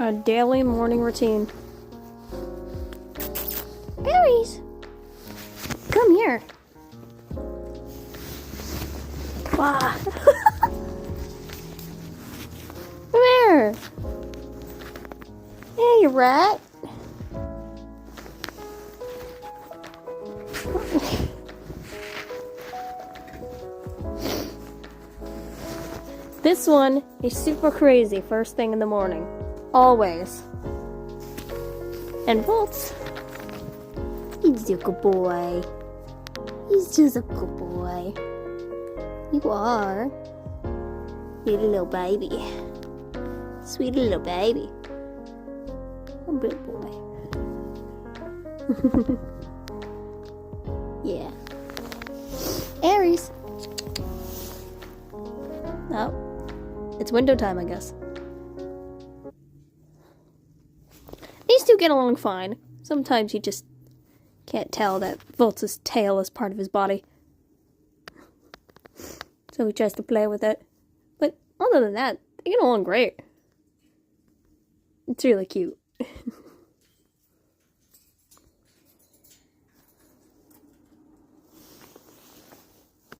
A daily morning routine. Aries! Come here. Wow. Come here. Hey, rat. This one is super crazy first thing in the morning. Always. And Voltz, he's a good boy. He's just a good boy. You are. Sweet little baby. Sweet little baby. A good boy. Yeah. Aries. Oh. It's window time, I guess. These two get along fine. Sometimes you just can't tell that Voltz's tail is part of his body. So he tries to play with it. But other than that, they get along great. It's really cute.